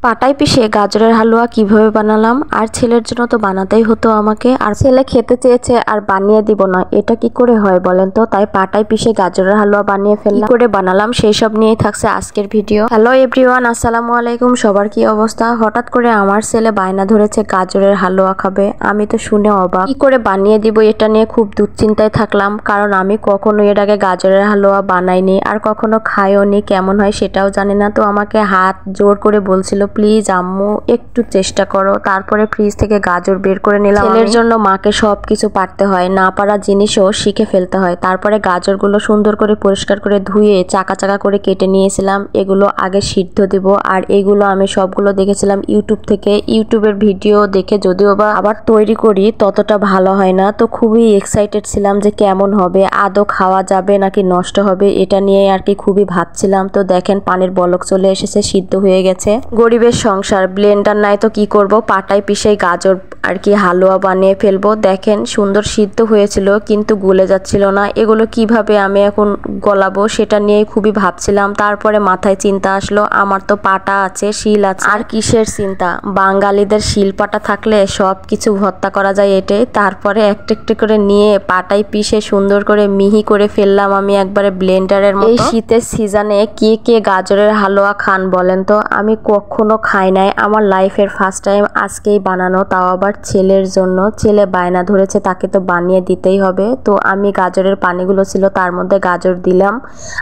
পাটায় পিষে গাজরের হালুয়া কিভাবে বানালাম, আর ছেলের জন্য তো বানাতেই হতো আমাকে, আর ছেলে খেতে চেয়েছে আর বানিয়ে দিব না, এটা কি করে হয় বলেন তো। তাই পাটায় পিষে গাজরের হালুয়া বানিয়ে ফেললাম। কি করে বানালাম সেই সব নিয়েই থাকছে আজকের ভিডিও। হ্যালো এভরিওয়ান, আসসালামু আলাইকুম। সবার কি অবস্থা? হঠাৎ করে আমার ছেলে বায়না ধরেছে গাজরের হালুয়া খাবে। আমি তো শুনে অবাক, কি করে বানিয়ে দিব এটা নিয়ে খুব দুশ্চিন্তায় থাকলাম, কারণ আমি কখনো এর আগে গাজরের হালুয়া বানাইনি আর কখনো খাইও নি, কেমন হয় সেটাও জানি না। তো আমাকে হাত জোর করে বলছিল, প্লিজ আম্মু একটু চেষ্টা করো। তারপরে ফ্রিজ থেকে গাজর বের করে নিলাম। ছেলের জন্য মাকে সবকিছু পারতে হয়, না পারা জিনিসও শিখে ফেলতে হয়। তারপরে গাজরগুলো সুন্দর করে পরিষ্কার করে ধুয়ে চাকা চাকা করে কেটে নিয়েছিলাম। এগুলো আগে সিদ্ধ দিব, আর এগুলো আমি সবগুলো দেখেছিলাম ইউটিউব থেকে। ইউটিউবের ভিডিও দেখে যদিও বা আবার তৈরি করি ততটা ভালো হয় না। তো খুবই এক্সাইটেড ছিলাম যে কেমন হবে, আদৌ খাওয়া যাবে নাকি নষ্ট হবে, এটা নিয়ে আর কি খুবই ভাবছিলাম। তো দেখেন পানির বলক চলে এসেছে, সিদ্ধ হয়ে গেছে। গরিবের সংসার, ব্লেন্ডার নাই তো কি করব, পাটায় পিষে গাজর আর কি হালুয়া বানিয়ে ফেলবো। দেখেন সুন্দর সিদ্ধ হয়েছিল কিন্তু গলে যাচ্ছিল না। এগুলো কিভাবে আমি এখন গলাবো সেটা নিয়ে খুবই ভাবছিলাম। তারপরে মাথায় চিন্তা আসলো, আমার তো পাটা আছে, শিল আছে, আর কিসের চিন্তা, বাঙালিদের শিল পাটা থাকলে সব কিছু ভর্তা করা যায় এটাই। তারপরে একটা একটা করে নিয়ে পাটায় পিষে সুন্দর করে মিহি করে ফেললাম আমি একবারে ব্লেন্ডারের মতো। এই শীতের সিজনে কে কে গাজরের হালুয়া খান বলেন তো? আমি কখনো খাই নাই, আমার লাইফের ফার্স্ট টাইম আজকেই বানানো, তাও আবার ছেলের জন্য। ছেলে বায়না ধরেছে, তাকে তো বানিয়ে দিতেই হবে। তো আমি গাজরের পানিগুলো ছিল তার মধ্যে গাজর দিলাম,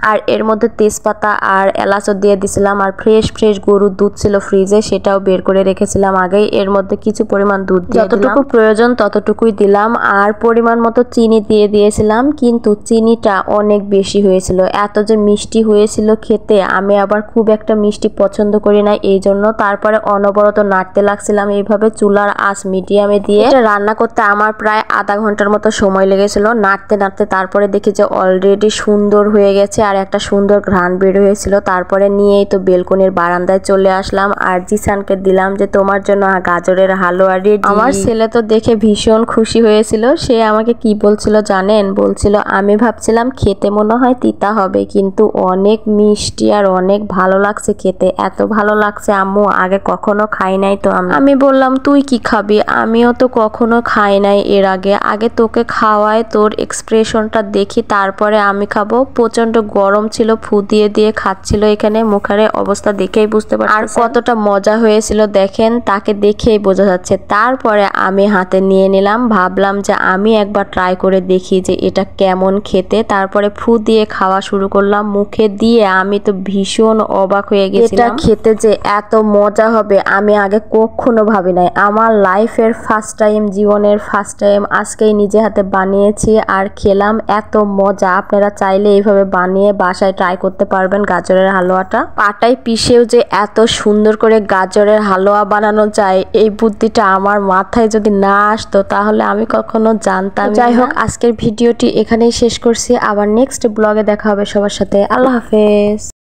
আর এর মধ্যে তেজপাতা আর এলাচও দিয়ে দিছিলাম। আর ফ্রেশ ফ্রেশ গরুর দুধ ছিল ফ্রিজে, সেটাও বের করে রেখেছিলাম আগেই। এর মধ্যে কিছু পরিমাণ দুধ দিয়ে যতটুকু প্রয়োজন ততটুকুই দিলাম, আর পরিমাণ মতো চিনি দিয়ে দিয়েছিলাম। কিন্তু চিনিটা অনেক বেশি হয়েছিল, এত যে মিষ্টি হয়েছিল খেতে। আমি আবার খুব একটা মিষ্টি পছন্দ করি না, এই জন্য। তারপরে অনবরত নাড়তে লাগছিলাম এইভাবে, চুলার আঁচ মিডিয়ামে দিয়ে। এটা রান্না করতে আমার প্রায় আধা ঘন্টার মতো সময় লেগেছিল নাড়তে নাড়তে। তারপরে দেখি যে অলরেডি সুন্দর হয়ে গেছে আর একটা সুন্দর ঘ্রাণ বের হয়েছিল। তারপরে নিয়েই তো বেলকনির বারান্দায় চলে আসলাম, আর জিসানকে দিলাম যে তোমার জন্য গাজরের হালুয়া রেডি। আমার ছেলে তো দেখে ভীষণ খুশি হয়েছিল। সে আমাকে কি বলছিল জানেন? বলছিল, আমি ভাবছিলাম খেতে মনে হয় তিতা হবে, কিন্তু অনেক মিষ্টি আর অনেক ভালো লাগছে খেতে। এত ভালো লাগছে আম্মু, আগে কখনো খাই নাই তো। আমি বললাম, তুই কি খাবি? আমিও তো কখনো খাই নাই এর আগে, আগে তোকে খাওয়াই, তোর এক্সপ্রেশনটা দেখি তারপরে আমি খাবো। প্রচন্ড গরম ছিল, ফু দিয়ে দিয়ে খাচ্ছিল এখানে, মুখের অবস্থা দেখেই বুঝতে পারছি আর কতটা মজা হয়েছিল দেখেন, তাকে দেখেই বোঝা যাচ্ছে। তারপরে আমি হাতে নিয়ে নিলাম, ভাবলাম যে আমি একবার ট্রাই করে দেখি যে এটা কেমন খেতে। তারপরে ফু দিয়ে খাওয়া শুরু করলাম, মুখে দিয়ে আমি তো ভীষণ অবাক হয়ে গেছি। এটা খেতে যে এত মজা হবে আমি আগে কখনো ভাবি নাই। আমার লাইফের ফার্স্ট টাইম, জীবনের ফার্স্ট টাইম আজকেই নিজে হাতে বানিয়েছি আর খেলাম, এত মজা। আপনারা চাইলে এইভাবে বানিয়ে বাসায় ট্রাই করতে পারবেন গাজরের হালুয়াটা। পাটায় পিষেও যে এত সুন্দর করে গাজরের হালুয়া বানানো যায়, এই বুদ্ধিটা আমার মাথায় যদি না আসতো তাহলে আমি কখনো জানতাম। যাই হোক, আজকের ভিডিওটি এখানেই শেষ করছি, আবার নেক্সট ব্লগে দেখা হবে সবার সাথে। আল্লাহ হাফেজ।